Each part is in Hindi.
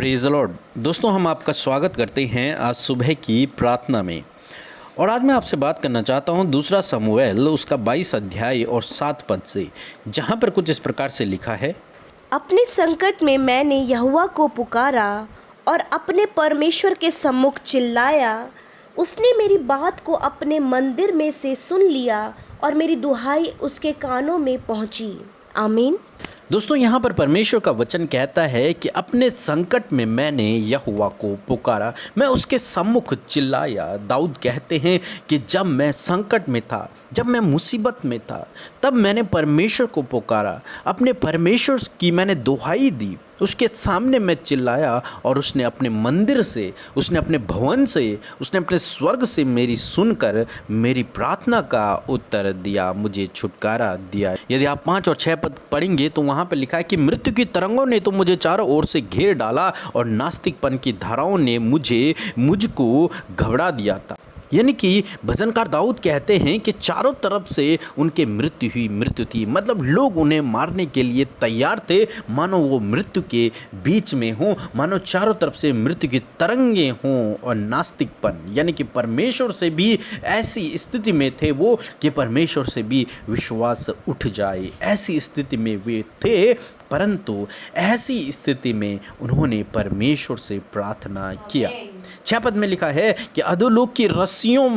Praise the Lord. दोस्तों, हम आपका स्वागत करते हैं आज सुबह की प्रार्थना में। और आज मैं आपसे बात करना चाहता हूं दूसरा शमूएल उसका 22 अध्याय और 7 पद से, जहां पर कुछ इस प्रकार से लिखा है। अपने संकट में मैंने यहोवा को पुकारा और अपने परमेश्वर के सम्मुख चिल्लाया। उसने मेरी बात को अपने मंदिर में से सुन लिया और मेरी दुहाई उसके कानों में पहुंची। आमीन। दोस्तों, यहाँ पर परमेश्वर का वचन कहता है कि अपने संकट में मैंने यहोवा को पुकारा, मैं उसके सम्मुख चिल्लाया। दाऊद कहते हैं कि जब मैं संकट में था, जब मैं मुसीबत में था, तब मैंने परमेश्वर को पुकारा, अपने परमेश्वर की मैंने दुहाई दी, उसके सामने मैं चिल्लाया और उसने अपने मंदिर से, उसने अपने भवन से, उसने अपने स्वर्ग से मेरी सुनकर मेरी प्रार्थना का उत्तर दिया, मुझे छुटकारा दिया। यदि आप 5 और 6 पद पढ़ेंगे तो वहाँ पर लिखा है कि मृत्यु की तरंगों ने तो मुझे चारों ओर से घेर डाला और नास्तिकपन की धाराओं ने मुझको घबरा दिया था। यानी कि भजनकार दाऊद कहते हैं कि चारों तरफ से उनके मृत्यु थी, मतलब लोग उन्हें मारने के लिए तैयार थे, मानो वो मृत्यु के बीच में हों, मानो चारों तरफ से मृत्यु की तरंगे हों। और नास्तिकपन यानी कि परमेश्वर से भी ऐसी स्थिति में थे वो कि परमेश्वर से भी विश्वास उठ जाए, ऐसी स्थिति में वे थे। परंतु ऐसी स्थिति में उन्होंने परमेश्वर से प्रार्थना किया। 6 पद में लिखा है कि अधोलोक की रस्सियां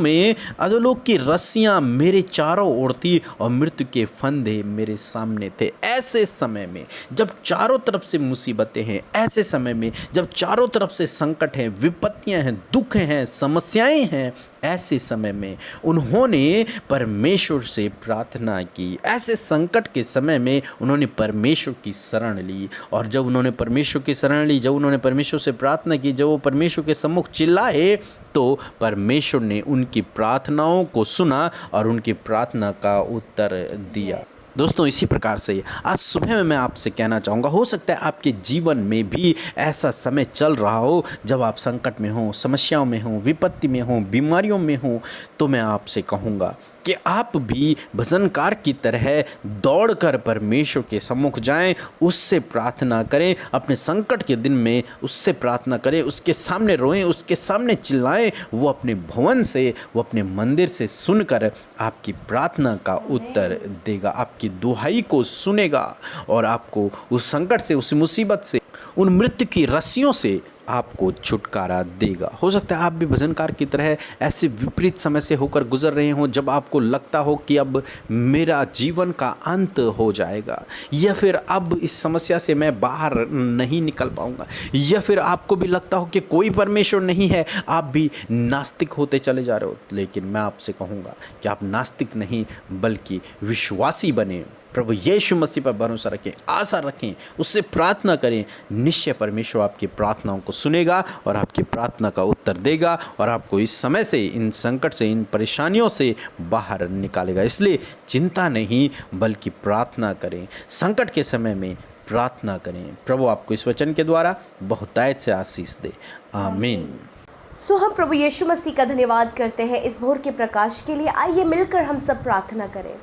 मेरे चारों ओर थी और मृत्यु के फंदे मेरे सामने थे। ऐसे समय में जब चारों तरफ से मुसीबतें हैं, ऐसे समय में जब चारों तरफ से संकट हैं, विपत्तियां हैं, दुख हैं, समस्याएं हैं, ऐसे समय में उन्होंने परमेश्वर से प्रार्थना की। ऐसे संकट के समय में उन्होंने परमेश्वर की शरण ली। और जब उन्होंने परमेश्वर की शरण ली, जब उन्होंने परमेश्वर से प्रार्थना की, जब वो परमेश्वर के सम्मुख चिल्लाए, तो परमेश्वर ने उनकी प्रार्थनाओं को सुना और उनकी प्रार्थना का उत्तर दिया। दोस्तों, इसी प्रकार से आज सुबह में मैं आपसे कहना चाहूँगा, हो सकता है आपके जीवन में भी ऐसा समय चल रहा हो जब आप संकट में हो, समस्याओं में हो, विपत्ति में हो, बीमारियों में हो। तो मैं आपसे कहूँगा कि आप भी भजनकार की तरह दौड़कर परमेश्वर के सम्मुख जाएं, उससे प्रार्थना करें, अपने संकट के दिन में उससे प्रार्थना करें, उसके सामने रोएं, उसके सामने चिल्लाएं। वो अपने भवन से, वो अपने मंदिर से सुनकर आपकी प्रार्थना का उत्तर देगा, आपकी दुहाई को सुनेगा और आपको उस संकट से, उस मुसीबत से, उन मृत्यु की रस्सियों से आपको छुटकारा देगा। हो सकता है आप भी भजनकार की तरह ऐसे विपरीत समय से होकर गुजर रहे हों जब आपको लगता हो कि अब मेरा जीवन का अंत हो जाएगा, या फिर अब इस समस्या से मैं बाहर नहीं निकल पाऊंगा, या फिर आपको भी लगता हो कि कोई परमेश्वर नहीं है, आप भी नास्तिक होते चले जा रहे हो। लेकिन मैं आपसे कहूँगा कि आप नास्तिक नहीं बल्कि विश्वासी बने, प्रभु यीशु मसीह पर भरोसा रखें, आशा रखें, उससे प्रार्थना करें। निश्चय परमेश्वर आपकी प्रार्थनाओं को सुनेगा और आपकी प्रार्थना का उत्तर देगा और आपको इस समय से, इन संकट से, इन परेशानियों से बाहर निकालेगा। इसलिए चिंता नहीं बल्कि प्रार्थना करें, संकट के समय में प्रार्थना करें। प्रभु आपको इस वचन के द्वारा बहुतायत से आशीष दे। आमीन। हम प्रभु यीशु मसीह का धन्यवाद करते हैं इस भोर के प्रकाश के लिए। आइए मिलकर हम सब प्रार्थना करें।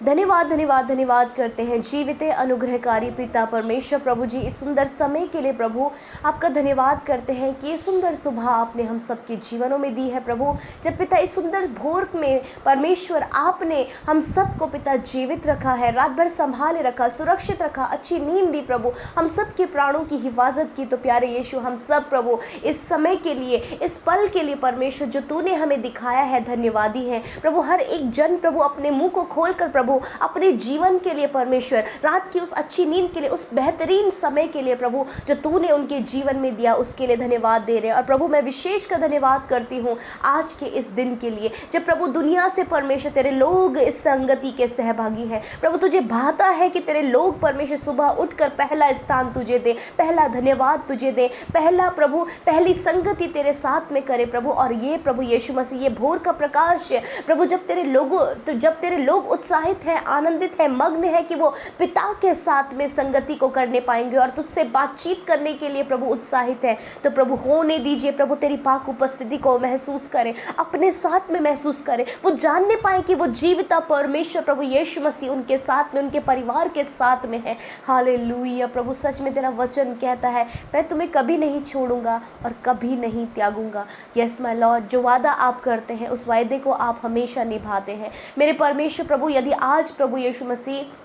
धन्यवाद धन्यवाद धन्यवाद करते हैं जीवित अनुग्रहकारी पिता परमेश्वर प्रभु जी, इस सुंदर समय के लिए प्रभु आपका धन्यवाद करते हैं कि ये सुंदर सुबह आपने हम सबके जीवनों में दी है प्रभु। जब पिता इस सुंदर भोर में परमेश्वर आपने हम सबको पिता जीवित रखा है, रात भर संभाले रखा, सुरक्षित रखा, अच्छी नींद दी प्रभु, हम सबके प्राणों की हिफाजत की। तो प्यारे यीशु, हम सब प्रभु इस समय के लिए, इस पल के लिए परमेश्वर जो तूने हमें दिखाया है, धन्यवादी है प्रभु। हर एक जन प्रभु अपने मुंह को खोलकर प्रभु अपने जीवन के लिए परमेश्वर, रात की उस अच्छी नींद के लिए, उस बेहतरीन समय के लिए प्रभु जो तूने उनके जीवन में दिया, उसके लिए धन्यवाद दे रहे हैं। और प्रभु मैं विशेष कर धन्यवाद करती हूँ आज के इस दिन के लिए जब प्रभु दुनिया से परमेश्वर तेरे लोग इस संगति के सहभागी हैं। प्रभु तुझे भाता है कि तेरे लोग परमेश्वर सुबह उठकर पहला स्थान तुझे दे, पहला धन्यवाद तुझे दे, पहला प्रभु पहली संगति तेरे साथ में करे प्रभु। और ये प्रभु यीशु मसीह, ये भोर का प्रकाश प्रभु जब तेरे लोग उत्साहित उत्साहित है, आनंदित है, मग्न है कि वो पिता के साथ में संगति को करने पाएंगे और तुझसे बातचीत करने के लिए प्रभु उत्साहित है। तो प्रभु होने दीजिए, प्रभु तेरी पाक उपस्थिति को महसूस करें, अपने साथ में महसूस करें, वो जानने पाए कि वो जीविता परमेश्वर प्रभु यीशु मसीह उनके साथ में, उनके परिवार के साथ में है। हालेलुया प्रभु, सच में तेरा वचन कहता है मैं तुम्हें कभी नहीं छोड़ूंगा और कभी नहीं त्यागूंगा। यस माय लॉर्ड, जो वादा आप करते हैं उस वायदे को आप हमेशा निभाते हैं मेरे परमेश्वर प्रभु। यदि आज प्रभु यीशु मसीह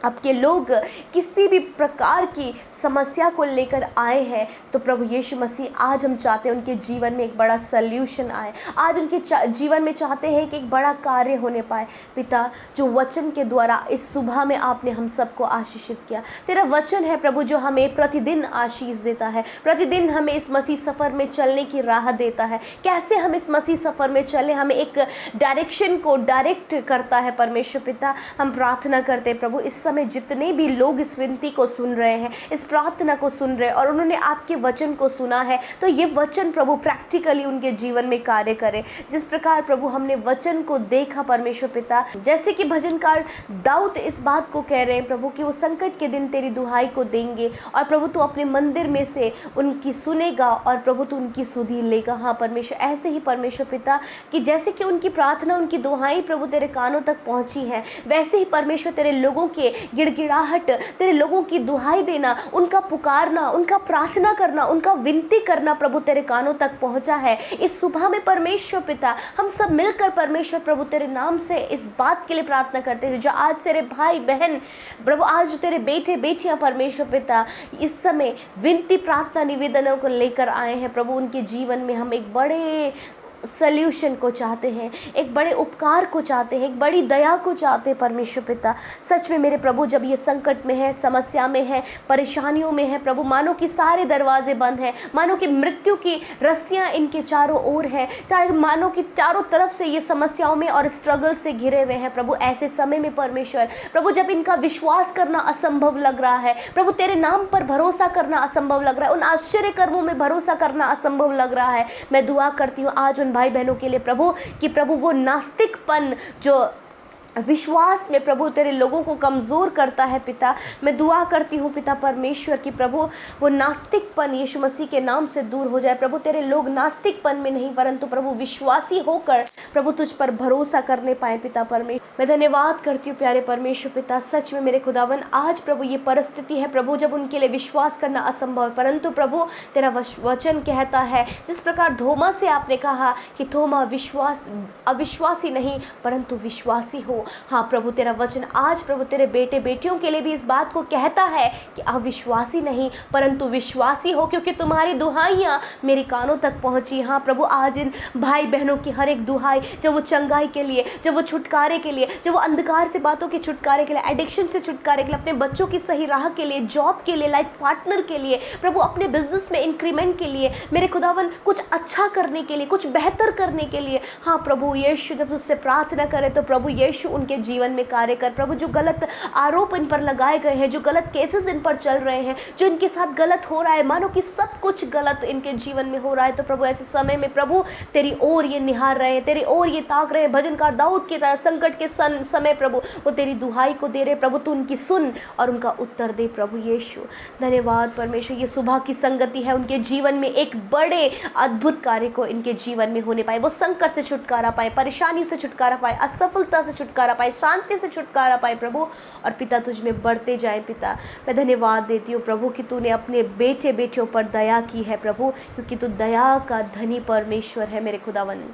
आपके लोग किसी भी प्रकार की समस्या को लेकर आए हैं, तो प्रभु यीशु मसीह आज हम चाहते हैं उनके जीवन में एक बड़ा सल्यूशन आए। आज उनके जीवन में चाहते हैं कि एक बड़ा कार्य होने पाए। पिता, जो वचन के द्वारा इस सुबह में आपने हम सबको आशीषित किया, तेरा वचन है प्रभु जो हमें प्रतिदिन आशीष देता है, प्रतिदिन हमें इस मसीह सफ़र में चलने की राह देता है। कैसे हम इस मसीह सफ़र में चलें, हमें एक डायरेक्शन को डायरेक्ट करता है परमेश्वर पिता। हम प्रार्थना करते हैं प्रभु, इस समय जितने भी लोग इस विनती को सुन रहे हैं, इस प्रार्थना को सुन रहे हैं और उन्होंने आपके वचन को सुना है, तो ये वचन प्रभु प्रैक्टिकली उनके जीवन में कार्य करे। जिस प्रकार प्रभु हमने वचन को देखा परमेश्वर पिता, जैसे कि भजनकार दाऊद इस बात को कह रहे हैं प्रभु कि वो संकट के दिन तेरी दुहाई को देंगे और प्रभु तू अपने मंदिर में से उनकी सुनेगा और प्रभु तू उनकी सुधि लेगा। हाँ परमेश्वर, ऐसे ही परमेश्वर पिता कि जैसे कि उनकी प्रार्थना, उनकी दुहाई प्रभु तेरे कानों तक पहुंची है, वैसे ही परमेश्वर तेरे लोगों के गिड़गिड़ाहट, तेरे लोगों की दुहाई देना, उनका पुकारना, उनका प्रार्थना करना, उनका विनती करना प्रभु तेरे कानों तक पहुंचा है। इस सुबह में परमेश्वर पिता हम सब मिलकर परमेश्वर प्रभु तेरे नाम से इस बात के लिए प्रार्थना करते हैं जो आज तेरे भाई बहन प्रभु, आज तेरे बेटे बेटियां परमेश्वर पिता इस समय विनती प्रार्थना निवेदनों को लेकर आए हैं प्रभु, उनके जीवन में हम एक बड़े सल्यूशन को चाहते हैं, एक बड़े उपकार को चाहते हैं, एक बड़ी दया को चाहते हैं परमेश्वर पिता। सच में मेरे प्रभु, जब ये संकट में है, समस्या में है, परेशानियों में है प्रभु, मानो कि सारे दरवाजे बंद हैं, मानो कि मृत्यु की रस्सियां इनके चारों ओर है, चाहे मानो कि चारों तरफ से ये समस्याओं में और स्ट्रगल से घिरे हुए हैं प्रभु। ऐसे समय में परमेश्वर प्रभु, जब इनका विश्वास करना असंभव लग रहा है प्रभु, तेरे नाम पर भरोसा करना असंभव लग रहा है, उन आश्चर्य कर्मों में भरोसा करना असंभव लग रहा है, मैं दुआ करती हूँ आज भाई बहनों के लिए प्रभु कि प्रभु वो नास्तिकपन जो विश्वास में प्रभु तेरे लोगों को कमज़ोर करता है पिता, मैं दुआ करती हूँ पिता परमेश्वर कि प्रभु वो नास्तिकपन यीशु मसीह के नाम से दूर हो जाए प्रभु। तेरे लोग नास्तिकपन में नहीं परंतु प्रभु विश्वासी होकर प्रभु तुझ पर भरोसा करने पाए पिता परमेश्वर। मैं धन्यवाद करती हूँ प्यारे परमेश्वर पिता। सच में मेरे खुदावन, आज प्रभु ये परिस्थिति है प्रभु जब उनके लिए विश्वास करना असंभव, परंतु प्रभु तेरा वचन कहता है जिस प्रकार थोमा से आपने कहा कि थोमा अविश्वासी नहीं परंतु विश्वासी हो। हाँ प्रभु, तेरा वचन आज प्रभु तेरे बेटे बेटियों के लिए भी इस बात को कहता है कि अविश्वासी नहीं परंतु विश्वासी हो, क्योंकि तुम्हारी दुहाइयाँ मेरे कानों तक पहुँची। हाँ प्रभु, आज इन भाई बहनों की हर एक दुहाई, जब वो चंगाई के लिए, जब वो छुटकारे के लिए, जब वो अंधकार से बातों के छुटकारे के लिए, एडिक्शन से छुटकारे के लिए, अपने बच्चों की सही राह के लिए, जॉब के लिए, लाइफ पार्टनर के लिए प्रभु, अपने बिजनेस में इंक्रीमेंट के लिए, मेरे खुदावन कुछ अच्छा करने के लिए, कुछ बेहतर करने के लिए, हाँ प्रभु यीशु जब उससे प्रार्थना करे तो प्रभु यीशु उनके जीवन में कार्य कर। प्रभु जो गलत आरोप इन पर लगाए गए हैं, जो गलत केसेस इन पर चल रहे हैं, जो इनके साथ गलत हो रहा है, मानो कि सब कुछ गलत इनके जीवन में हो रहा है, तो प्रभु ऐसे समय में प्रभु तेरी ओर ये निहार रहे हैं, तेरी ओर ये ताक रहे हैं। भजनकार दाऊद की तरह संकट के समय प्रभु वो तेरी दुहाई को दे रहे प्रभु, तू उनकी सुन और उनका उत्तर दे प्रभु यीशु। धन्यवाद परमेश्वर, ये सुबह की संगति है, उनके जीवन में एक बड़े अद्भुत कार्य को इनके जीवन में होने पाए, वो संकट से छुटकारा पाए, परेशानियों से छुटकारा पाए, असफलता से छुटकारा पाए, शांति से छुटकारा पाए प्रभु, और पिता तुझ में बढ़ते जाए। पिता मैं धन्यवाद देती हूँ प्रभु कि तूने अपने बेटे बेटियों पर दया की है प्रभु, क्योंकि तू दया का धनी परमेश्वर है मेरे खुदावन।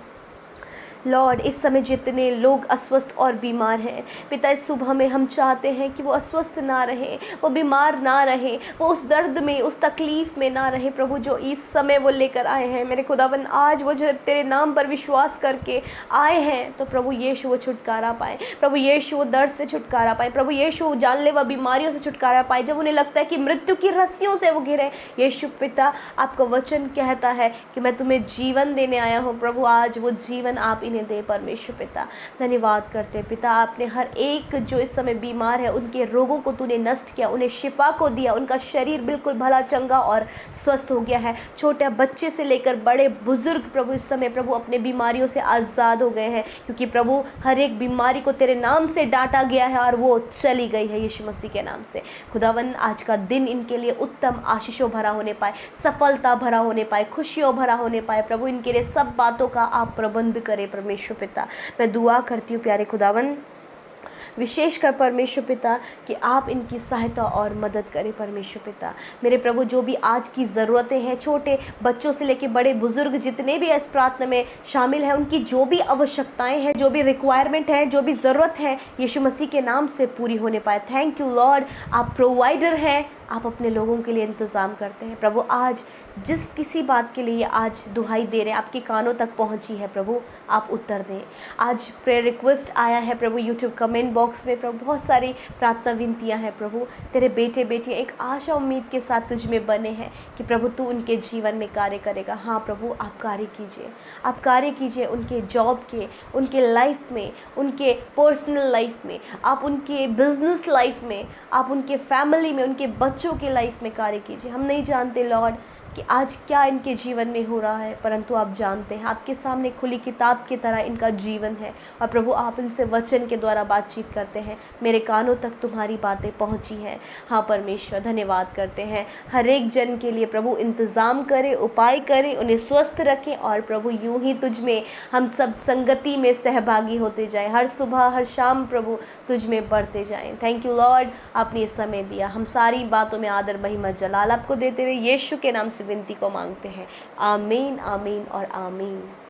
लॉर्ड, इस समय जितने लोग अस्वस्थ और बीमार हैं पिता, इस सुबह में हम चाहते हैं कि वो अस्वस्थ ना रहें, वो बीमार ना रहें, वो उस दर्द में, उस तकलीफ़ में ना रहें प्रभु जो इस समय वो लेकर आए हैं मेरे खुदावन। आज वो जो तेरे नाम पर विश्वास करके आए हैं तो प्रभु यीशु वो छुटकारा पाए, प्रभु यीशु वो दर्द से छुटकारा पाए, प्रभु यीशु जानलेवा बीमारियों से छुटकारा पाए, जब उन्हें लगता है कि मृत्यु की रस्सियों से वो घिरे। यीशु पिता, आपका वचन कहता है कि मैं तुम्हें जीवन देने आया हूँ प्रभु, आज वो जीवन आप इन्हें दे परमेश्वर पिता। धन्यवाद करते हैं पिता, आपने हर एक जो इस समय बीमार है उनके रोगों को तूने नष्ट किया, उन्हें शिफा को दिया, उनका शरीर बिल्कुल भला चंगा और स्वस्थ हो गया है। छोटे बच्चे से लेकर बड़े बुजुर्ग प्रभु इस समय प्रभु अपने बीमारियों से आज़ाद हो गए हैं, क्योंकि प्रभु हर एक बीमारी को तेरे नाम से डांटा गया है और वो चली गई है यीशु मसीह के नाम से। खुदावन आज का दिन इनके लिए उत्तम आशीषों भरा होने पाए, सफलता भरा होने पाए, खुशियों भरा होने पाए। प्रभु इनके लिए सब बातों का आप प्रबंध करें परमेश्वर पिता। मैं दुआ करती हूँ प्यारे खुदावन, विशेषकर परमेश्वर पिता कि आप इनकी सहायता और मदद करें परमेश्वर पिता। मेरे प्रभु जो भी आज की ज़रूरतें हैं, छोटे बच्चों से लेकर बड़े बुजुर्ग जितने भी इस प्रार्थना में शामिल हैं, उनकी जो भी आवश्यकताएं हैं, जो भी रिक्वायरमेंट है, जो भी ज़रूरत है, यीशु मसीह के नाम से पूरी होने पाए। थैंक यू लॉर्ड, आप प्रोवाइडर हैं, आप अपने लोगों के लिए इंतज़ाम करते हैं। प्रभु आज जिस किसी बात के लिए आज दुहाई दे रहे हैं, आपके कानों तक पहुंची है प्रभु, आप उत्तर दें। आज प्रेयर रिक्वेस्ट आया है प्रभु यूट्यूब कमेंट बॉक्स में, प्रभु बहुत सारी प्रार्थना विनतियां हैं प्रभु, तेरे बेटे बेटियां एक आशा उम्मीद के साथ तुझ में बने हैं कि प्रभु तू उनके जीवन में कार्य करेगा। हाँ प्रभु, आप कार्य कीजिए, आप कार्य कीजिए उनके जॉब के, उनके लाइफ में, उनके पर्सनल लाइफ में, आप उनके बिजनेस लाइफ में, आप उनके फैमिली में, उनके बच्चों के लाइफ में कार्य कीजिए। हम नहीं जानते लॉर्ड कि आज क्या इनके जीवन में हो रहा है, परंतु आप जानते हैं, आपके सामने खुली किताब की तरह इनका जीवन है और प्रभु आप इनसे वचन के द्वारा बातचीत करते हैं। मेरे कानों तक तुम्हारी बातें पहुंची हैं। हाँ परमेश्वर, धन्यवाद करते हैं। हर एक जन के लिए प्रभु इंतज़ाम करें, उपाय करें, उन्हें स्वस्थ रखें और प्रभु यूं ही तुझ में हम सब संगति में सहभागी होते जाएं, हर सुबह हर शाम प्रभु तुझ में बढ़ते जाएं। थैंक यू लॉर्ड, आपने ये समय दिया। हम सारी बातों में आदर महिमा जलाल आपको देते हुए यीशु के नाम से विनती को मांगते हैं। आमीन, आमीन और आमीन।